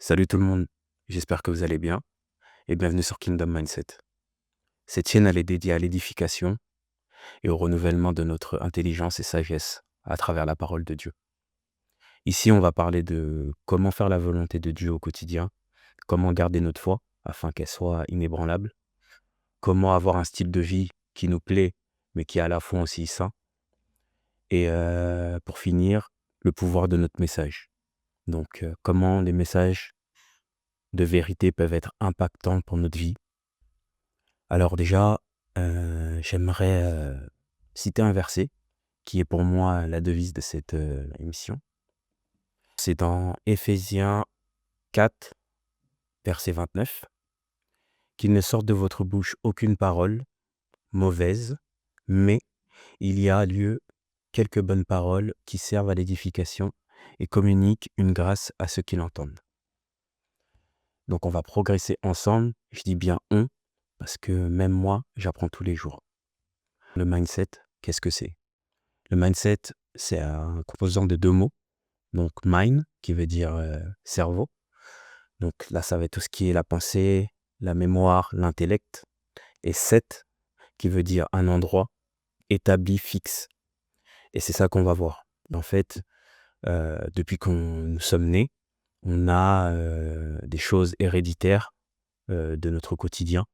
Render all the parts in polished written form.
Salut tout le monde, j'espère que vous allez bien et bienvenue sur Kingdom Mindset. Cette chaîne elle est dédiée à l'édification et au renouvellement de notre intelligence et sagesse à travers la parole de Dieu. Ici, on va parler de comment faire la volonté de Dieu au quotidien, comment garder notre foi afin qu'elle soit inébranlable, comment avoir un style de vie qui nous plaît mais qui est à la fois aussi sain et pour finir, le pouvoir de notre message. Donc, comment les messages de vérité peuvent être impactants pour notre vie. Alors déjà, j'aimerais, citer un verset qui est pour moi la devise de cette, émission. C'est dans Éphésiens 4, verset 29: «Qu'il ne sorte de votre bouche aucune parole mauvaise, mais il y a lieu quelques bonnes paroles qui servent à l'édification et communiquent une grâce à ceux qui l'entendent». Donc on va progresser ensemble. Je dis bien «on» parce que même moi, j'apprends tous les jours. Le mindset, qu'est-ce que c'est? Le mindset, c'est un composant de 2 mots, donc mind qui veut dire, cerveau. Donc là, ça va être tout ce qui est la pensée, la mémoire, l'intellect, et set qui veut dire un endroit établi, fixe, et c'est ça qu'on va voir. En fait, depuis qu'on nous sommes nés, on a, des choses héréditaires, de notre quotidien.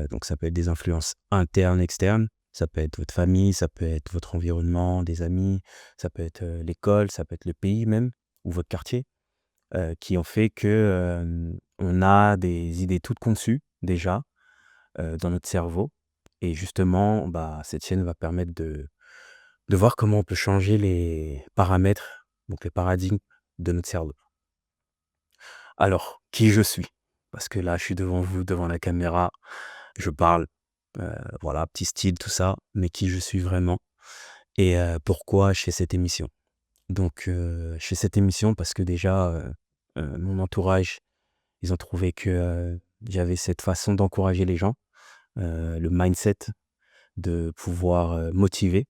Donc ça peut être des influences internes, externes, ça peut être votre famille, ça peut être votre environnement, des amis, ça peut être, l'école, ça peut être le pays même ou votre quartier, qui ont fait que, on a des idées toutes conçues déjà, dans notre cerveau, et justement, bah, cette chaîne va permettre de voir comment on peut changer les paramètres, donc les paradigmes de notre cerveau. Alors, qui je suis? Parce que là, je suis devant vous, devant la caméra, je parle, voilà, petit style, tout ça, mais qui je suis vraiment et pourquoi je fais cette émission? Donc, je fais cette émission parce que déjà, mon entourage, ils ont trouvé que, j'avais cette façon d'encourager les gens, le mindset de pouvoir, motiver.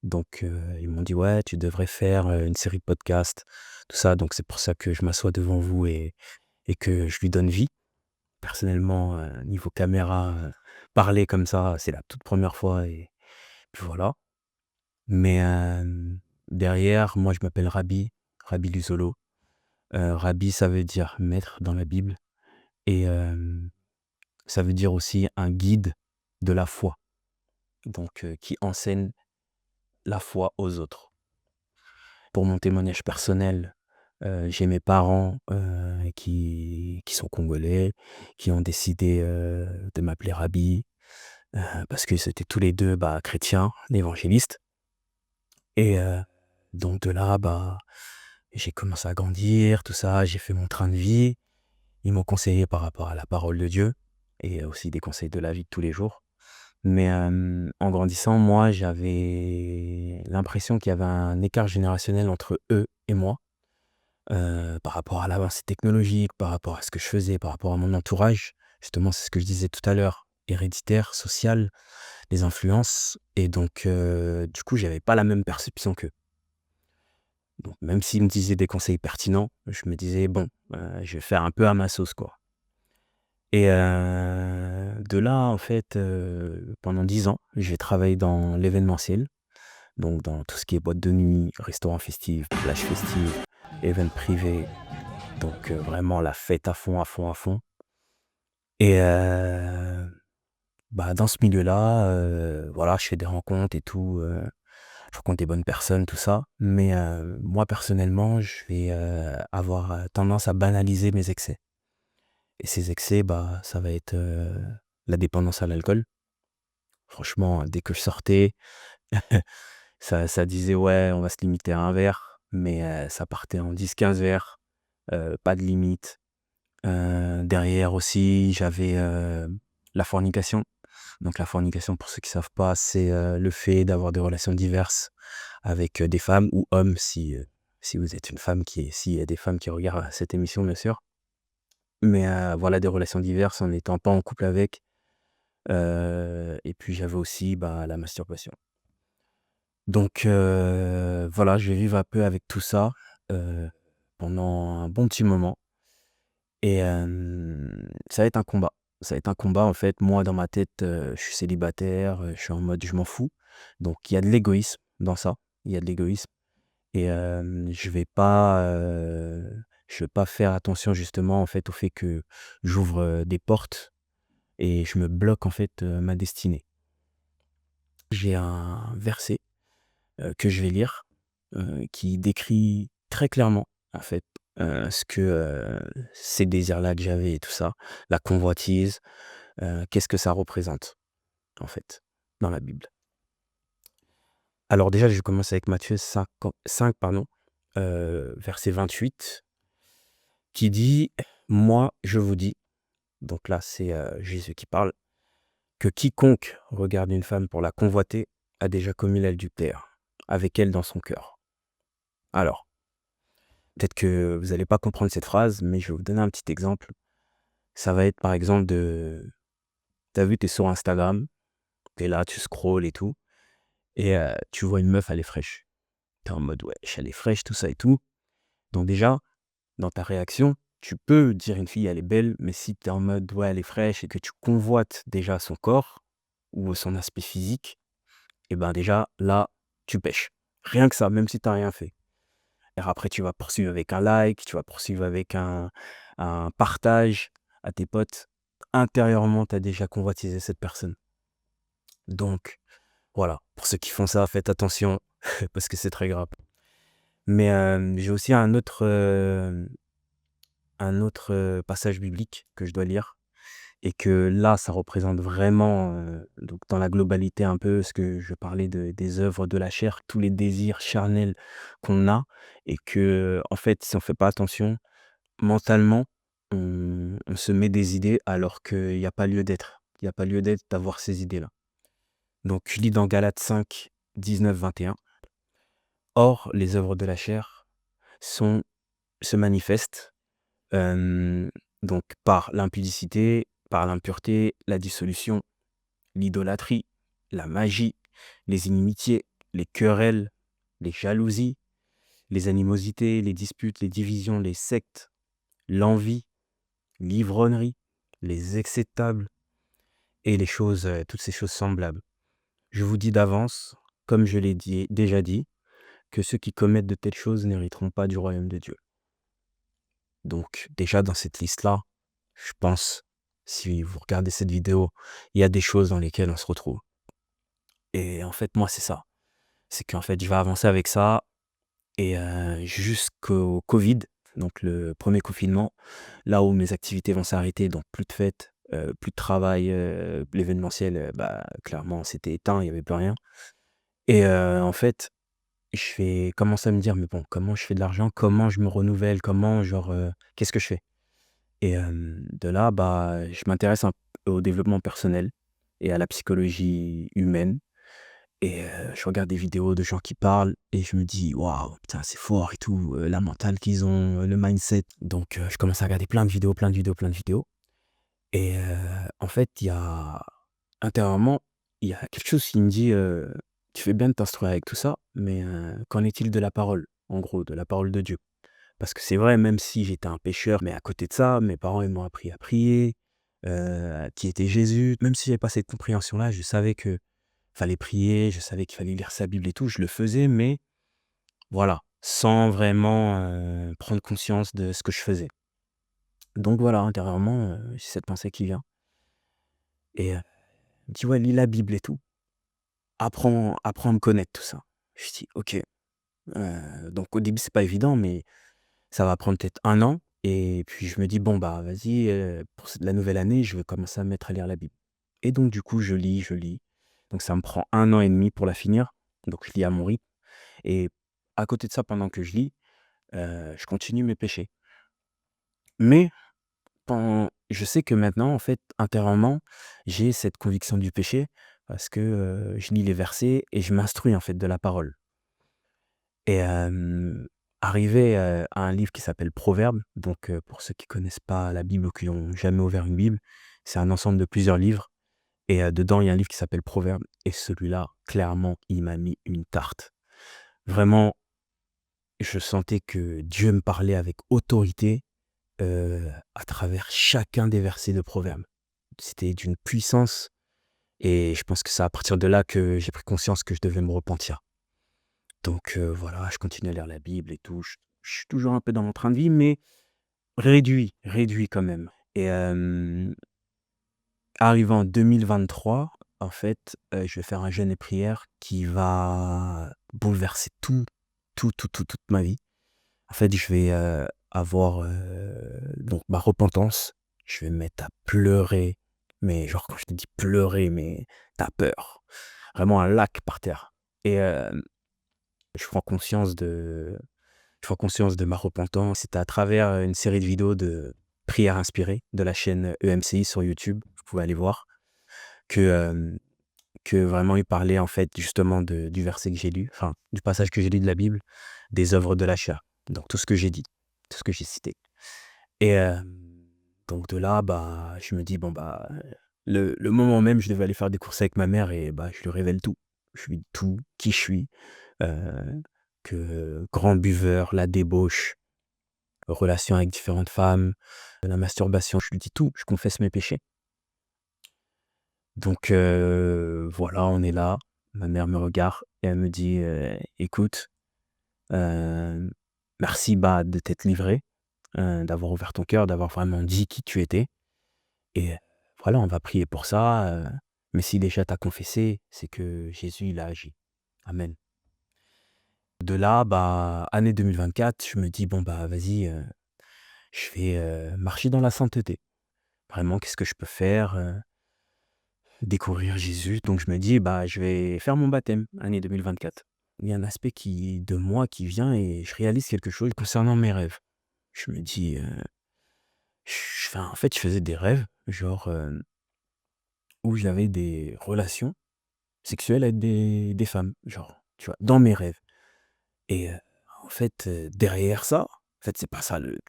Donc, ils m'ont dit: «Ouais, tu devrais faire, une série de podcasts», tout ça. Donc c'est pour ça que je m'assois devant vous et que je lui donne vie. Personnellement, niveau caméra, parler comme ça, c'est la toute première fois et puis voilà. Mais, derrière, moi je m'appelle Rabbi, Rabbi Luzolo. Rabbi, ça veut dire maître dans la Bible, et ça veut dire aussi un guide de la foi, donc qui enseigne la foi aux autres. Pour mon témoignage personnel, j'ai mes parents, qui sont congolais, qui ont décidé, de m'appeler Rabbi, parce que c'était tous les 2 bah, chrétiens, évangélistes, et donc de là, bah, j'ai commencé à grandir, tout ça, j'ai fait mon train de vie. Ils m'ont conseillé par rapport à la parole de Dieu et aussi des conseils de la vie de tous les jours. Mais, en grandissant, moi, j'avais l'impression qu'il y avait un écart générationnel entre eux et moi, par rapport à l'avancée technologique, par rapport à ce que je faisais, par rapport à mon entourage. Justement, c'est ce que je disais tout à l'heure, héréditaire, social, les influences, et donc, du coup, j'avais pas la même perception qu'eux. Donc même s'ils me disaient des conseils pertinents, je me disais: «Bon, je vais faire un peu à ma sauce, quoi». Et de là, en fait, pendant 10 ans, j'ai travaillé dans l'événementiel, donc dans tout ce qui est boîte de nuit, restaurant festif, plage festive, event privé, donc vraiment la fête à fond, à fond, à fond, et bah, dans ce milieu-là, voilà, je fais des rencontres et tout, je rencontre des bonnes personnes, tout ça, mais moi, personnellement, je vais, avoir, tendance à banaliser mes excès, et ces excès, bah, ça va être, la dépendance à l'alcool. Franchement, dès que je sortais, ça disait: «Ouais, on va se limiter à un verre», mais ça partait en 10, 15 verres, pas de limite. Derrière aussi, j'avais, la fornication. Donc la fornication, pour ceux qui savent pas, c'est, le fait d'avoir des relations diverses avec, des femmes ou hommes, si vous êtes une femme, s'il y a des femmes qui regardent cette émission, bien sûr. Mais voilà, des relations diverses en n'étant pas en couple avec, et puis j'avais aussi, bah, la masturbation. Donc voilà, je vais vivre un peu avec tout ça, pendant un bon petit moment, Et ça va être un combat. Ça va être un combat, en fait. Moi, dans ma tête, je suis célibataire, je suis en mode je m'en fous. Donc, il y a de l'égoïsme dans ça. Il y a de l'égoïsme. Et je vais pas faire attention justement, en fait, au fait que j'ouvre des portes et je me bloque, en fait, ma destinée. J'ai un verset que je vais lire qui décrit très clairement, en fait, ce que ces désirs-là que j'avais et tout ça, la convoitise, qu'est-ce que ça représente, en fait, dans la Bible. Alors déjà, je commence avec Matthieu 5, pardon, verset 28, qui dit: «Moi, je vous dis», donc là, c'est Jésus qui parle, «que quiconque regarde une femme pour la convoiter a déjà commis l'adultère avec elle dans son cœur». Alors, peut-être que vous allez pas comprendre cette phrase, mais je vais vous donner un petit exemple. Ça va être par exemple t'as vu, tu es sur Instagram, tu es là, tu scrolles et tout, et tu vois une meuf, elle est fraîche. Tu es en mode: «Wesh, elle est fraîche», tout ça et tout. Donc déjà, dans ta réaction, tu peux dire une fille, elle est belle, mais si tu es en mode: «Ouais, elle est fraîche» et que tu convoites déjà son corps ou son aspect physique, et ben déjà, là, tu pèches. Rien que ça, même si tu as rien fait. Et après, tu vas poursuivre avec un like, tu vas poursuivre avec un partage à tes potes. Intérieurement, tu as déjà convoitisé cette personne. Donc, voilà, pour ceux qui font ça, faites attention parce que c'est très grave. Mais j'ai aussi un autre passage biblique que je dois lire et que là, ça représente vraiment, donc dans la globalité un peu ce que je parlais des œuvres de la chair, tous les désirs charnels qu'on a et que, en fait, si on fait pas attention, mentalement, on se met des idées alors qu'il y a pas lieu d'être. Il y a pas lieu d'être d'avoir ces idées-là. Donc je lis dans Galates 5, 19-21. Or, les œuvres de la chair sont se manifestent, hem, donc par l'impudicité, par l'impureté, la dissolution, l'idolâtrie, la magie, les inimitiés, les querelles, les jalousies, les animosités, les disputes, les divisions, les sectes, l'envie, l'ivrognerie, les excès de table et les choses, toutes ces choses semblables. Je vous dis d'avance, comme je l'ai déjà dit, que ceux qui commettent de telles choses n'hériteront pas du royaume de Dieu. Donc déjà dans cette liste-là, je pense, si vous regardez cette vidéo, il y a des choses dans lesquelles on se retrouve. Et en fait, moi, c'est ça. C'est qu'en fait, je vais avancer avec ça et jusqu'au Covid, donc le premier confinement, là où mes activités vont s'arrêter, donc plus de fêtes, plus de travail, l'événementiel, bah, clairement, c'était éteint, il y avait plus rien. Et en fait, je vais commencer à me dire: «Mais bon, comment je fais de l'argent? Comment je me renouvelle? Comment genre, qu'est-ce que je fais?» Et de là, bah, je m'intéresse un peu au développement personnel et à la psychologie humaine et je regarde des vidéos de gens qui parlent et je me dis: «Waouh, putain, c'est fort et tout, la mentale qu'ils ont, le mindset». Donc je commence à regarder plein de vidéos, plein de vidéos, plein de vidéos et en fait, intérieurement, il y a quelque chose qui me dit, «Tu fais bien de t'instruire avec tout ça, mais qu'en est-il de la parole?» En gros, de la parole de Dieu. Parce que c'est vrai, même si j'étais un pécheur, mais à côté de ça, mes parents, ils m'ont appris à prier, qui était Jésus. Même si j'avais pas cette compréhension-là, je savais que fallait prier, je savais qu'il fallait lire sa Bible et tout, je le faisais, mais voilà, sans vraiment, prendre conscience de ce que je faisais. Donc voilà, intérieurement, j'ai cette pensée qui vient et elle me dit: «Ouais, lis la Bible et tout, apprends à me connaître, tout ça». Je dis: «OK». Donc au début, c'est pas évident, mais ça va prendre peut-être 1 an et puis je me dis: «Bon, bah, vas-y, pour c la nouvelle année, je vais commencer à me mettre à lire la Bible» et donc du coup, je lis, je lis. Donc ça me prend 1 an et demi pour la finir. Donc je lis à mon rythme et à côté de ça, pendant que je lis, je continue mes péchés. Mais je sais que maintenant, en fait, intérieurement, j'ai cette conviction du péché parce que, je lis les versets et je m'instruis, en fait, de la parole. Et arrivé, à un livre qui s'appelle Proverbes, donc pour ceux qui connaissent pas la Bible ou qui ont jamais ouvert une Bible, c'est un ensemble de plusieurs livres et dedans, il y a un livre qui s'appelle Proverbes et celui-là, clairement, il m'a mis une tarte. Vraiment, je sentais que Dieu me parlait avec autorité à travers chacun des versets de Proverbes. C'était d'une puissance et je pense que c'est à partir de là que j'ai pris conscience que je devais me repentir. Donc voilà, je continue à lire la Bible et tout. Je suis toujours un peu dans mon train de vie, mais réduit quand même. Et arrivé en 2023, en fait, je vais faire un jeûne et prière qui va bouleverser toute ma vie. En fait, je vais, avoir, donc ma repentance. Je vais me mettre à pleurer, mais genre quand je te dis pleurer, mais tu peur. Vraiment un lac par terre et je prends conscience de je prends conscience de ma repentance. C'était à travers, une série de vidéos de prières inspirées de la chaîne EMCI sur YouTube, vous pouvez aller voir, que, que vraiment il parlait en fait justement du verset que j'ai lu, enfin du passage que j'ai lu de la Bible, des œuvres de la chair. Donc tout ce que j'ai dit, tout ce que j'ai cité. Et donc de là, bah, je me dis, bon, bah, le moment même, je devais aller faire des courses avec ma mère et bah, je lui révèle tout. Je lui dis tout, qui je suis, euh, que grand buveur, la débauche, relation avec différentes femmes, la masturbation, je lui dis tout, je confesse mes péchés. Donc voilà, on est là. Ma mère me regarde et elle me dit, écoute, euh, merci bah, de t'être livré, d'avoir ouvert ton cœur, d'avoir vraiment dit qui tu étais. Et voilà, on va prier pour ça, mais si déjà tu as confessé, c'est que Jésus, il a agi. Amen. De là, bah, année 2024, je me dis: «Bon, bah, vas-y, je vais, marcher dans la sainteté. Vraiment, qu'est-ce que je peux faire?» Découvrir Jésus. Donc je me dis: «Bah, je vais faire mon baptême, année 2024». Il y a un aspect de moi qui vient et je réalise quelque chose concernant mes rêves. Je me dis, en fait, je faisais des rêves, genre, où j'avais des relations sexuelle avec des femmes, genre, tu vois? Dans mes rêves et en fait, derrière ça, en fait, c'est pas ça le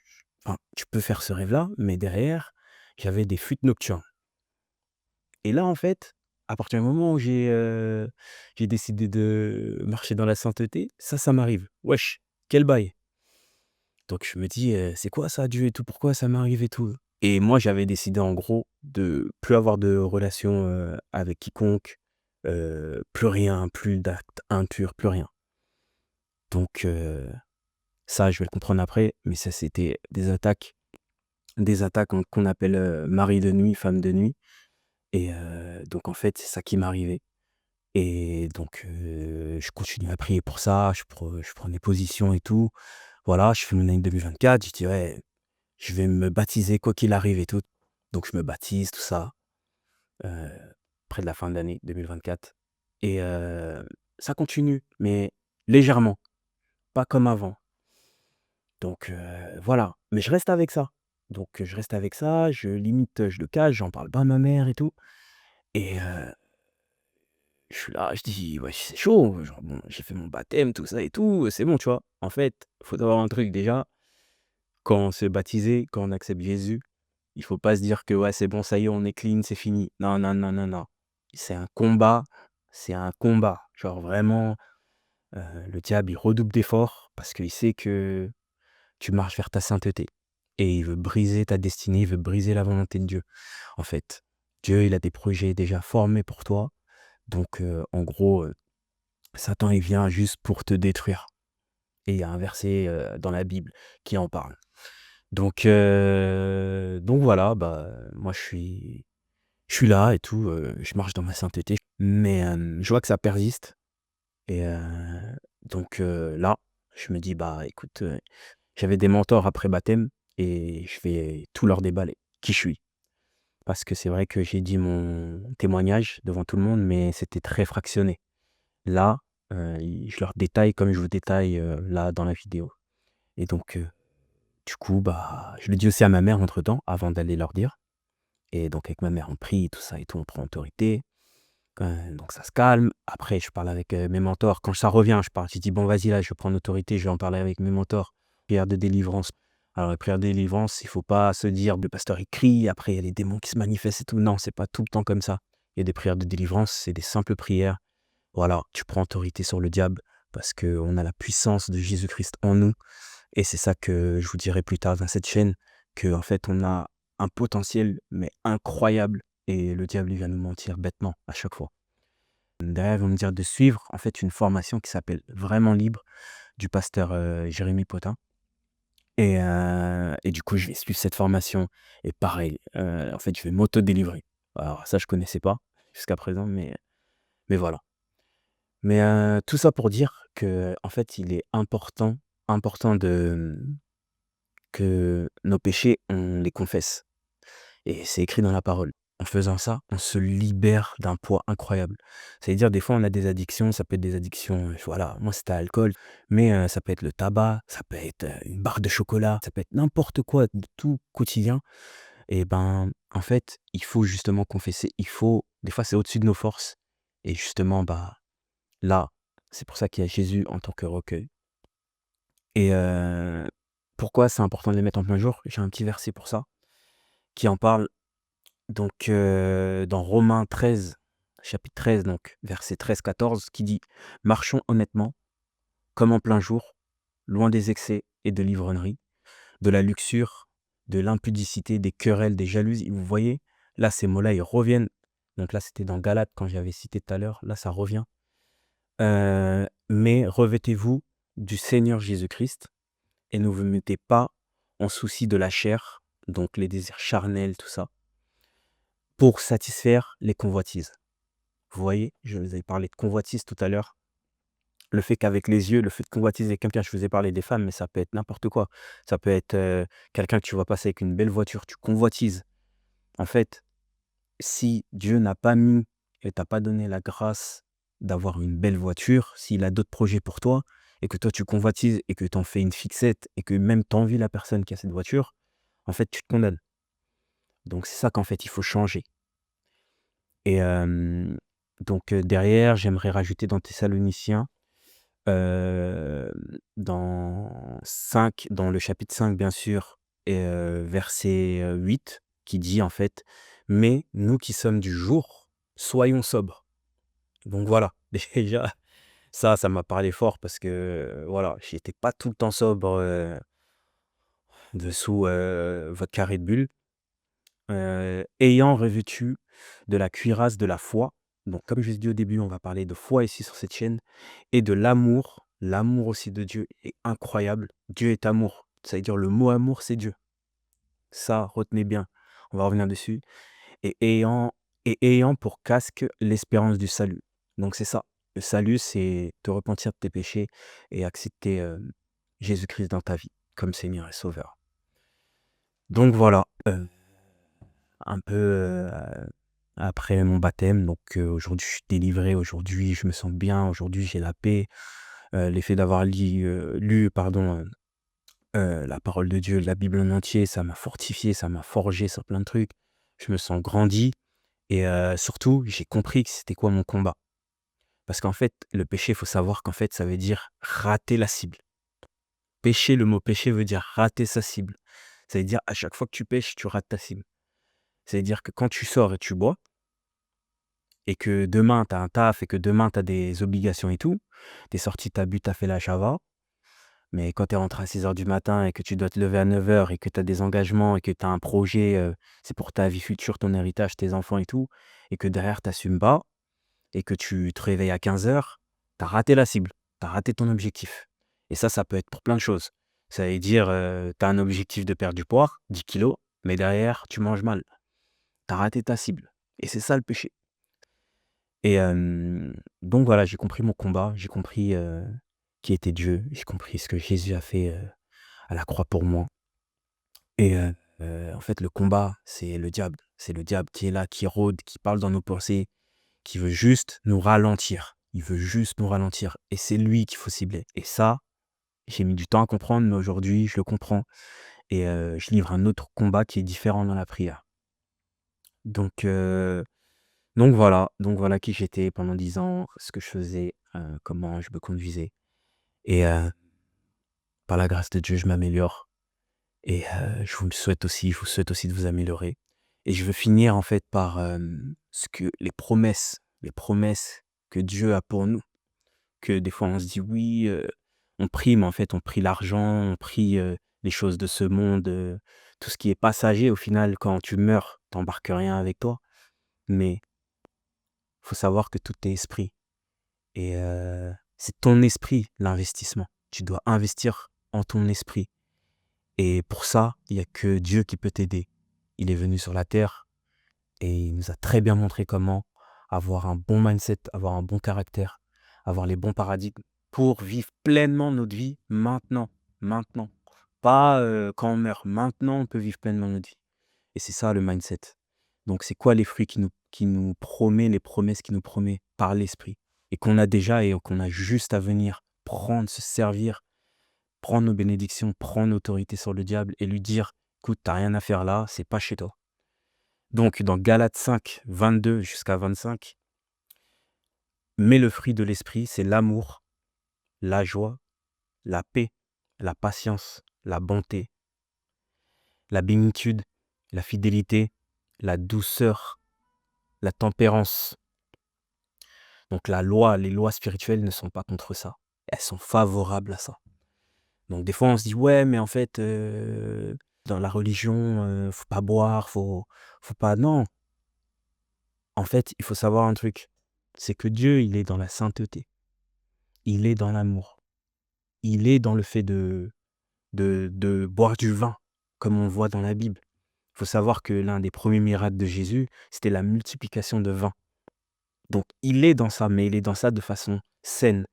enfin, tu peux faire ce rêve-là, mais derrière, j'avais des fuites nocturnes et là, en fait, à partir du moment où j'ai décidé de marcher dans la sainteté, ça m'arrive. Wesh, quel bail! Donc je me dis: «C'est quoi ça, Dieu et tout? Pourquoi ça m'arrive et tout?» Et moi, j'avais décidé en gros de plus avoir de relations, avec quiconque, plus rien, plus d'actes impurs, plus rien. Donc ça, je vais le comprendre après, mais ça, c'était des attaques qu'on appelle, mari de nuit, femme de nuit et donc en fait, c'est ça qui m'arrivait et donc je continue à prier pour ça, je prenais position et tout. Voilà, je fais mon année 2024, je dis: «Ouais, je vais me baptiser quoi qu'il arrive et tout». Donc je me baptise, tout ça, heu, près de la fin de l'année 2024 et ça continue, mais légèrement, pas comme avant. Donc voilà, mais je reste avec ça. Donc je reste avec ça, je le cache, j'en parle pas à ma mère et tout et je suis là, je dis: «Ouais, c'est chaud, genre bon, j'ai fait mon baptême, tout ça et tout, c'est bon», tu vois? En fait, faut savoir un truc déjà, quand on se baptisé, quand on accepte Jésus, il faut pas se dire que: «Ouais, c'est bon, ça y est, on est clean, c'est fini». Non, non, non, non, non. C'est un combat, c'est un combat. Genre vraiment, le diable, il redouble d'efforts parce qu'il sait que tu marches vers ta sainteté et il veut briser ta destinée, il veut briser la volonté de Dieu, en fait. Dieu, il a des projets déjà formés pour toi. Donc, en gros, Satan, il vient juste pour te détruire. Et il y a un verset dans la Bible qui en parle. Donc voilà, bah, moi je suis là et tout, je marche dans ma sainteté. Mais je vois que ça persiste et là, je me dis: «Bah, écoute, j'avais des mentors après baptême et je vais tout leur déballer, qui je suis. Parce que c'est vrai que j'ai dit mon témoignage devant tout le monde, mais c'était très fractionné. Là, je leur détaille comme je vous détaille, là dans la vidéo et donc du coup, bah, je le dis aussi à ma mère entre-temps, avant d'aller leur dire et donc avec ma mère, on prie tout ça et tout, on prend autorité, donc ça se calme. Après, je parle avec, mes mentors. Quand ça revient, je parle, je dis: «Bon, vas-y, là, je prends autorité, je vais en parler avec mes mentors». Prière de délivrance. Alors la prière de délivrance, il faut pas se dire: «Le pasteur, il crie, après il y a les démons qui se manifestent et tout». Non, c'est pas tout le temps comme ça. Il y a des prières de délivrance, c'est des simples prières. Voilà, tu prends autorité sur le diable parce qu'on a la puissance de Jésus-Christ en nous et c'est ça que je vous dirai plus tard dans cette chaîne, qu'en fait, on a un potentiel, mais incroyable et le diable, il vient nous mentir bêtement à chaque fois. Derrière, ils vont me dire de suivre, en fait, une formation qui s'appelle Vraiment libre du pasteur, Jérémy Potin et du coup, je vais suivre cette formation et pareil, en fait, je vais m'auto-délivrer. Alors ça, je connaissais pas jusqu'à présent, mais voilà. Mais tout ça pour dire que en fait, il est important que nos péchés, on les confesse et c'est écrit dans la parole. En faisant ça, on se libère d'un poids incroyable. C'est-à-dire des fois, on a des addictions, ça peut être des addictions, voilà, moi, c'était à l'alcool, mais ça peut être le tabac, ça peut être, une barre de chocolat, ça peut être n'importe quoi de tout quotidien et ben, en fait, il faut justement confesser. Il faut des fois, c'est au-dessus de nos forces et justement, bah, là, c'est pour ça qu'il y a Jésus en tant que recueil et pourquoi c'est important de les mettre en plein jour? J'ai un petit verset pour ça, qui en parle donc dans Romains 13, chapitre 13 donc verset 13-14 qui dit: «Marchons honnêtement, comme en plein jour, loin des excès et de l'ivrognerie, de la luxure, de l'impudicité, des querelles, des jalousies». Vous voyez? Là, ces mots-là, ils reviennent. Donc là, c'était dans Galates quand j'avais cité tout à l'heure. Là, ça revient. Mais revêtez-vous du Seigneur Jésus-Christ et ne vous mettez pas en souci de la chair, donc les désirs charnels, tout ça, pour satisfaire les convoitises. Vous voyez, je vous avais parlé de convoitise tout à l'heure. Le fait qu'avec les yeux, le fait de convoitiser quelqu'un, je vous ai parlé des femmes, mais ça peut être n'importe quoi. Ça peut être quelqu'un que tu vois passer avec une belle voiture, tu convoitises. En fait, si Dieu n'a pas mis et t'a pas donné la grâce d'avoir une belle voiture, s'il a d'autres projets pour toi, et que toi tu convoitises et que tu en fais une fixette et que même tu envies la personne qui a cette voiture, en fait, tu te condamnes. Donc c'est ça qu'en fait, il faut changer. Et donc derrière, j'aimerais rajouter dans Thessaloniciens, hem, dans le chapitre 5 bien sûr et verset, 8 qui dit en fait: «Mais nous qui sommes du jour, soyons sobres». Donc voilà, déjà ça m'a parlé fort parce que, voilà, j'étais pas tout le temps sobre, dessous, vodka Red Bull. Ayant revêtu de la cuirasse de la foi, donc comme je l'ai dit au début, on va parler de foi ici sur cette chaîne et de l'amour. L'amour aussi de Dieu est incroyable. Dieu est amour. Ça veut dire le mot amour, c'est Dieu. Ça, retenez bien. On va revenir dessus. Et ayant pour casque l'espérance du salut. Donc c'est ça. Le salut, c'est te repentir de tes péchés et accepter, Jésus-Christ dans ta vie comme Seigneur et Sauveur. Donc voilà, un peu, après mon baptême, donc aujourd'hui, je suis délivré, aujourd'hui, je me sens bien, aujourd'hui, j'ai la paix. L'effet d'avoir lu, pardon, la parole de Dieu, la Bible en entier, ça m'a fortifié, ça m'a forgé sur plein de trucs. Je me sens grandi et surtout, j'ai compris que c'était quoi mon combat. Parce qu'en fait, le péché, il faut savoir qu'en fait, ça veut dire rater la cible. Pécher, le mot péché veut dire rater sa cible. Ça veut dire à chaque fois que tu pêches, tu rates ta cible. Ça veut dire que quand tu sors et tu bois et que demain, tu as un taf et que demain, tu as des obligations et tout, tu es sorti, tu as bu, tu as fait la chava, mais quand tu es rentré à 6 heures du matin et que tu dois te lever à 9 heures et que tu as des engagements et que tu as un projet, c'est pour ta vie future, ton héritage, tes enfants et tout, et que derrière, tu assumes pas et que tu te réveilles à 15 heures, tu as raté la cible, tu as raté ton objectif. Et ça peut être pour plein de choses. Ça veut dire, tu as un objectif de perdre du poids, 10 kilos, mais derrière, tu manges mal. Tu as raté ta cible. Et c'est ça le péché. Et donc voilà, j'ai compris mon combat, j'ai compris, qui était Dieu, j'ai compris ce que Jésus a fait, à la croix pour moi et en fait, le combat, c'est le diable. C'est le diable qui est là, qui rôde, qui parle dans nos pensées, qui veut juste nous ralentir. Il veut juste nous ralentir et c'est lui qu'il faut cibler et ça, j'ai mis du temps à comprendre, mais aujourd'hui, je le comprends et je livre un autre combat qui est différent dans la prière. Donc donc voilà qui j'étais pendant 10 ans, ce que je faisais, comment je me conduisais et par la grâce de Dieu, je m'améliore et je vous souhaite aussi de vous améliorer et je veux finir en fait par, ce que les promesses que Dieu a pour nous. Que des fois on se dit: «Oui, on prie», mais en fait on prie l'argent, on prie, les choses de ce monde, tout ce qui est passager, au final, quand tu meurs, t'embarques rien avec toi. Mais faut savoir que tout est esprit. Et c'est ton esprit, l'investissement. Tu dois investir en ton esprit. Et pour ça, il n'y a que Dieu qui peut t'aider. Il est venu sur la terre et il nous a très bien montré comment avoir un bon mindset, avoir un bon caractère, avoir les bons paradigmes pour vivre pleinement notre vie maintenant. Maintenant. Pas quand on meurt. Maintenant, on peut vivre pleinement notre vie. Et c'est ça le mindset. Donc, c'est quoi les fruits qui nous promet, les promesses qu'il nous promet par l'esprit et qu'on a déjà et qu'on a juste à venir prendre, se servir, prendre nos bénédictions, prendre autorité sur le diable et lui dire, écoute, t'as rien à faire là, c'est pas chez toi. Donc, dans Galates 5, 22 jusqu'à 25, mais le fruit de l'esprit, c'est l'amour, la joie, la paix, la patience, la bonté, la bénitude, la fidélité, la douceur, la tempérance. Donc les lois spirituelles ne sont pas contre ça. Elles sont favorables à ça. Donc des fois on se dit ouais mais en fait dans la religion faut pas boire, faut pas. Non. En fait il faut savoir un truc. C'est que Dieu il est dans la sainteté. Il est dans l'amour. Il est dans le fait de boire du vin comme on voit dans la Bible. Il faut savoir que l'un des premiers miracles de Jésus c'était la multiplication de vin. Donc il est dans ça, mais il est dans ça de façon saine.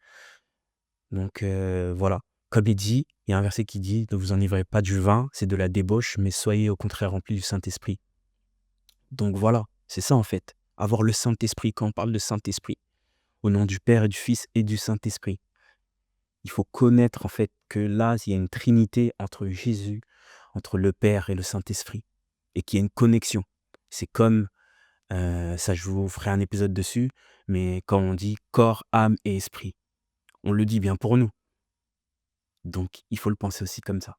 Donc voilà. Comme il dit, il y a un verset qui dit « Ne vous enivrez pas du vin, c'est de la débauche, mais soyez au contraire remplis du Saint-Esprit. » Donc voilà, c'est ça en fait. Avoir le Saint-Esprit, quand on parle de Saint-Esprit, au nom du Père et du Fils et du Saint-Esprit. Il faut connaître en fait que là, il y a une trinité entre Jésus, entre le Père et le Saint-Esprit, et qu'il y a une connexion. C'est comme, ça je vous ferai un épisode dessus, mais quand on dit corps, âme et esprit, on le dit bien pour nous. Donc, il faut le penser aussi comme ça.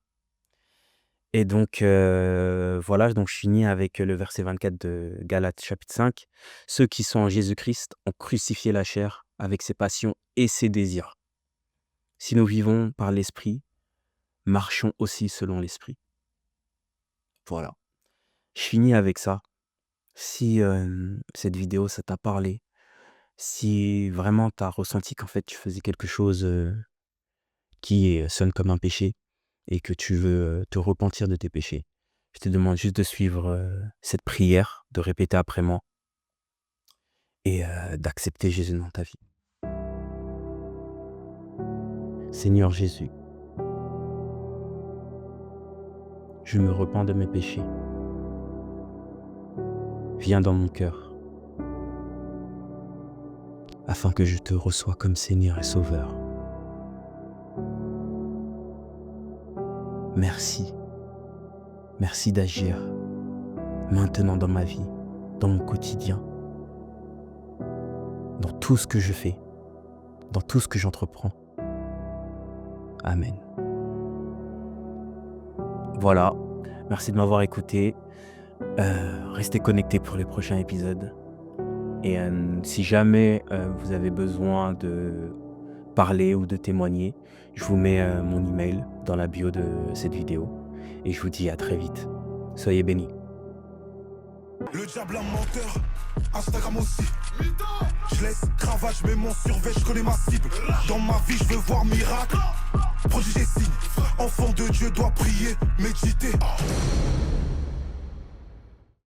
Et donc, voilà, donc je finis avec le verset 24 de Galates chapitre 5. « Ceux qui sont en Jésus-Christ ont crucifié la chair avec ses passions et ses désirs. Si nous vivons par l'Esprit, marchons aussi selon l'Esprit. » Voilà. Je finis avec ça. Si cette vidéo, ça t'a parlé, si vraiment tu as ressenti qu'en fait tu faisais quelque chose qui sonne comme un péché et que tu veux te repentir de tes péchés, je te demande juste de suivre cette prière, de répéter après moi et d'accepter Jésus dans ta vie. Seigneur Jésus, je me repens de mes péchés. Viens dans mon cœur afin que je te reçois comme Seigneur et Sauveur. Merci. Merci d'agir maintenant dans ma vie, dans mon quotidien, dans tout ce que je fais, dans tout ce que j'entreprends. Amen. Voilà, merci de m'avoir écouté. Restez connectés pour les prochains épisodes. Et si jamais vous avez besoin de parler ou de témoigner, je vous mets mon email dans la bio de cette vidéo. Et je vous dis à très vite. Soyez bénis. Le diable un menteur, Instagram aussi. Je laisse cravate, je mets mon survêt, je connais ma cible. Dans ma vie je veux voir miracle, prodige et signe. Enfant de Dieu doit prier, méditer.